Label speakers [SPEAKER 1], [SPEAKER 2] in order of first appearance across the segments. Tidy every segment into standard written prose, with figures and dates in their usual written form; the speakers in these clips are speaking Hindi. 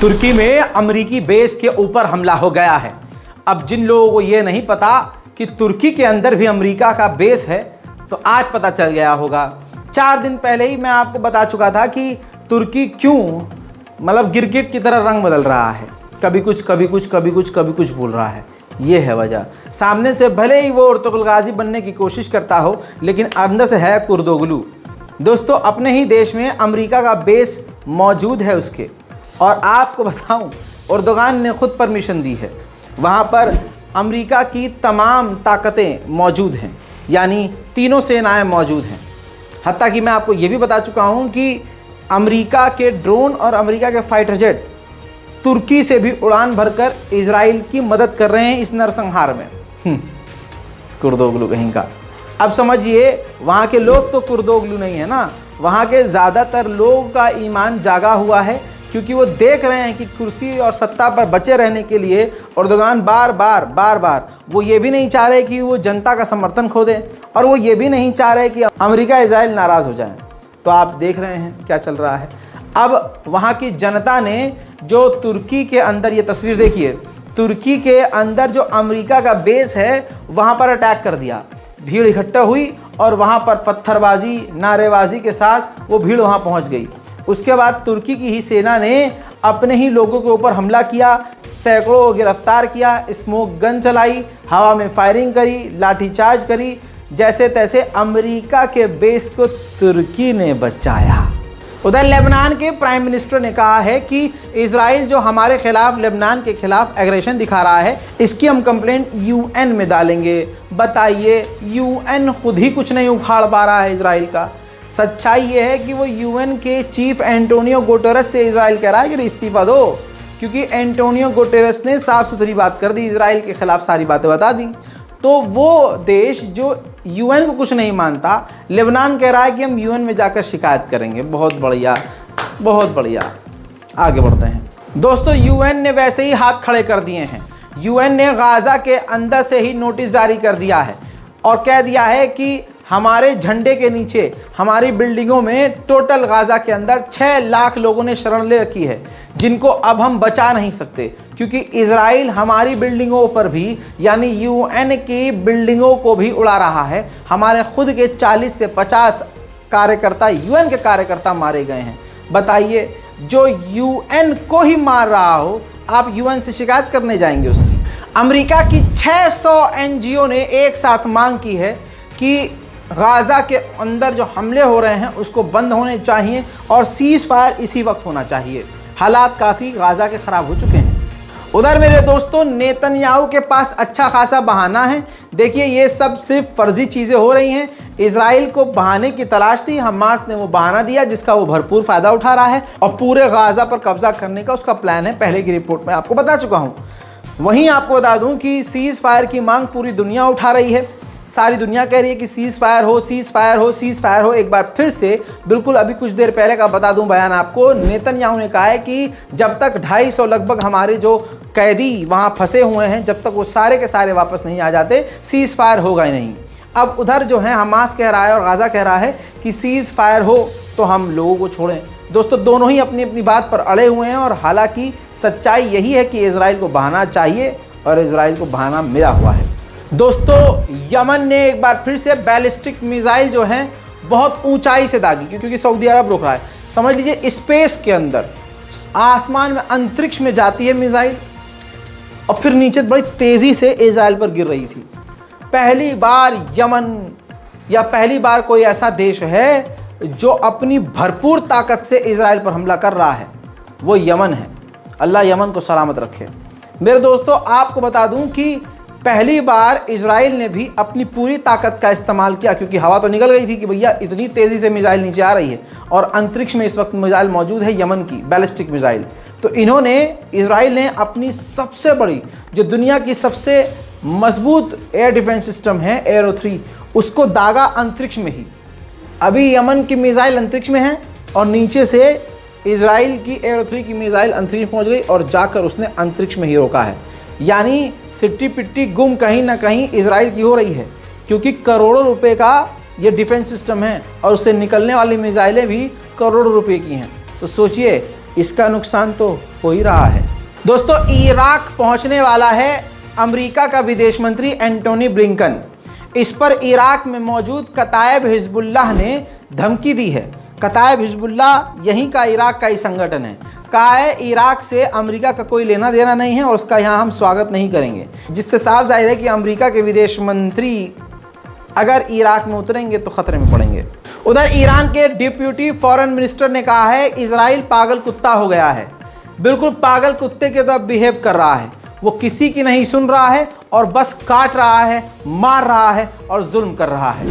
[SPEAKER 1] तुर्की में अमेरिकी बेस के ऊपर हमला हो गया है। अब जिन लोगों को यह नहीं पता कि तुर्की के अंदर भी अमेरिका का बेस है, तो आज पता चल गया होगा। 4 दिन पहले ही मैं आपको बता चुका था कि तुर्की क्यों गिरगिट की तरह रंग बदल रहा है, कभी कुछ कभी कुछ कभी कुछ कभी कुछ बोल रहा है। ये है वजह। सामने से भले ही वो अर्तुगरुल गाजी बनने की कोशिश करता हो, लेकिन अंदर से है कुर्दोगलू। दोस्तों, अपने ही देश में अमेरिका का बेस मौजूद है उसके, और आपको बताऊं, एर्दोगान ने खुद परमिशन दी है। वहाँ पर अमेरिका की तमाम ताकतें मौजूद हैं, यानी तीनों सेनाएं मौजूद हैं। हत्ता कि मैं आपको ये भी बता चुका हूँ कि अमेरिका के ड्रोन और अमेरिका के फाइटर जेट तुर्की से भी उड़ान भरकर इजराइल की मदद कर रहे हैं इस नरसंहार में। कुर्दोगलू कहीं का। अब समझिए, वहाँ के लोग तो कुर्दोगलू नहीं है ना, वहाँ के ज़्यादातर लोगों का ईमान जागा हुआ है, क्योंकि वो देख रहे हैं कि कुर्सी और सत्ता पर बचे रहने के लिए एर्दोगान बार बार वो ये भी नहीं चाह रहे कि वो जनता का समर्थन खो दे, और वो ये भी नहीं चाह रहे कि अमेरिका इजराइल नाराज़ हो जाए। तो आप देख रहे हैं क्या चल रहा है। अब वहाँ की जनता ने जो तुर्की के अंदर, ये तस्वीर देखिए, तुर्की के अंदर जो अमेरिका का बेस है वहाँ पर अटैक कर दिया। भीड़ इकट्ठा हुई और वहाँ पर पत्थरबाजी, नारेबाजी के साथ वो भीड़ वहाँ पहुँच गई। उसके बाद तुर्की की ही सेना ने अपने ही लोगों के ऊपर हमला किया, सैकड़ों को गिरफ्तार किया, स्मोक गन चलाई, हवा में फायरिंग करी, लाठीचार्ज करी। जैसे तैसे अमेरिका के बेस को तुर्की ने बचाया। उधर लेबनान के प्राइम मिनिस्टर ने कहा है कि इजराइल जो हमारे खिलाफ, लेबनान के खिलाफ एग्रेशन दिखा रहा है, इसकी हम कंप्लेंट यूएन में डालेंगे। बताइए, यूएन खुद ही कुछ नहीं उखाड़ पा रहा है इजराइल का। सच्चाई ये है कि वो यूएन के चीफ एंटोनियो गुटेरेस से इजराइल कह रहा है कि इस्तीफा दो, क्योंकि एंटोनियो गुटेरेस ने साफ सुथरी बात कर दी, इजराइल के खिलाफ सारी बातें बता दी। तो वो देश जो यूएन को कुछ नहीं मानता, लेबनान कह रहा है कि हम यूएन में जाकर शिकायत करेंगे। बहुत बढ़िया, बहुत बढ़िया। आगे बढ़ते हैं दोस्तों। यूएन ने वैसे ही हाथ खड़े कर दिए हैं। यूएन ने गाजा के अंदर से ही नोटिस जारी कर दिया है और कह दिया है कि हमारे झंडे के नीचे, हमारी बिल्डिंगों में टोटल गाजा के अंदर 6 लाख लोगों ने शरण ले रखी है, जिनको अब हम बचा नहीं सकते, क्योंकि इजराइल हमारी बिल्डिंगों पर भी, यानी यूएन की बिल्डिंगों को भी उड़ा रहा है। हमारे खुद के 40 से 50 कार्यकर्ता, यूएन के कार्यकर्ता मारे गए हैं। बताइए, जो यूएन को ही मार रहा हो, आप यूएन से शिकायत करने जाएंगे उसकी? अमेरिका की 600 एनजीओ ने एक साथ मांग की है कि गाजा के अंदर जो हमले हो रहे हैं उसको बंद होने चाहिए और सीज फायर इसी वक्त होना चाहिए। हालात काफ़ी गाजा के ख़राब हो चुके हैं। उधर मेरे दोस्तों, नेतन्याहू के पास अच्छा खासा बहाना है। देखिए, ये सब सिर्फ फर्जी चीज़ें हो रही हैं। इजराइल को बहाने की तलाश थी, हमास ने वो बहाना दिया जिसका वो भरपूर फ़ायदा उठा रहा है और पूरे गाजा पर कब्जा करने का उसका प्लान है। पहले की रिपोर्ट में आपको बता चुका हूँ। वहीं आपको बता दूँ कि सीज़ फायर की मांग पूरी दुनिया उठा रही है। सारी दुनिया कह रही है कि सीज़ फायर हो, सीज़ फायर हो, सीज़ फायर हो। एक बार फिर से, बिल्कुल अभी कुछ देर पहले का बता दूं बयान आपको, नेतन्याहू ने कहा है कि जब तक 250 लगभग हमारे जो कैदी वहां फंसे हुए हैं, जब तक वो सारे के सारे वापस नहीं आ जाते, सीज़ फायर होगा ही नहीं। अब उधर जो है हमास कह रहा है और गाजा कह रहा है कि सीज़ फायर हो तो हम लोगों को छोड़ें। दोस्तों, दोनों ही अपनी अपनी बात पर अड़े हुए हैं, और हालांकि सच्चाई यही है कि इजराइल को बहाना चाहिए और इजराइल को बहाना मिला हुआ है। दोस्तों, यमन ने एक बार फिर से बैलिस्टिक मिसाइल जो हैं बहुत ऊंचाई से दागी, क्योंकि सऊदी अरब रोक रहा है। समझ लीजिए, स्पेस के अंदर, आसमान में, अंतरिक्ष में जाती है मिसाइल और फिर नीचे बड़ी तेज़ी से इजराइल पर गिर रही थी। पहली बार यमन, या पहली बार कोई ऐसा देश है जो अपनी भरपूर ताकत से इजराइल पर हमला कर रहा है, वो यमन है। अल्लाह यमन को सलामत रखे। मेरे दोस्तों, आपको बता दूं कि पहली बार इजराइल ने भी अपनी पूरी ताकत का इस्तेमाल किया, क्योंकि हवा तो निकल गई थी कि भैया इतनी तेज़ी से मिसाइल नीचे आ रही है और अंतरिक्ष में इस वक्त मिसाइल मौजूद है, यमन की बैलिस्टिक मिसाइल। तो इजराइल ने अपनी सबसे बड़ी, जो दुनिया की सबसे मजबूत एयर डिफेंस सिस्टम है, एरो 3, उसको दागा अंतरिक्ष में ही। अभी यमन की मिसाइल अंतरिक्ष में है और नीचे से इजराइल की एरो 3 की मिसाइल अंतरिक्ष पहुँच गई और जाकर उसने अंतरिक्ष में ही रोका है। यानी सिट्टी पिट्टी गुम कहीं ना कहीं इजराइल की हो रही है, क्योंकि करोड़ों रुपए का ये डिफेंस सिस्टम है और उससे निकलने वाली मिसाइलें भी करोड़ों रुपए की हैं। तो सोचिए इसका नुकसान तो हो ही रहा है। दोस्तों, इराक पहुंचने वाला है अमेरिका का विदेश मंत्री एंटोनी ब्लिंकन। इस पर इराक में मौजूद कताइब हिजबुल्लाह ने धमकी दी है। कताइब हिजबुल्लाह यहीं का इराक का ही संगठन है। कहा है इराक से अमेरिका का कोई लेना देना नहीं है और उसका यहाँ हम स्वागत नहीं करेंगे, जिससे साफ जाहिर है कि अमेरिका के विदेश मंत्री अगर इराक में उतरेंगे तो खतरे में पड़ेंगे। उधर ईरान के डिप्यूटी फॉरेन मिनिस्टर ने कहा है इजराइल पागल कुत्ता हो गया है, बिल्कुल पागल कुत्ते के तरह बिहेव कर रहा है। वो किसी की नहीं सुन रहा है और बस काट रहा है, मार रहा है और जुल्म कर रहा है।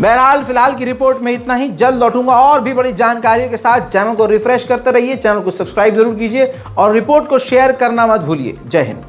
[SPEAKER 1] बहरहाल फिलहाल की रिपोर्ट में इतना ही। जल्द लौटूंगा और भी बड़ी जानकारियों के साथ। चैनल को रिफ्रेश करते रहिए, चैनल को सब्सक्राइब जरूर कीजिए और रिपोर्ट को शेयर करना मत भूलिए। जय हिंद।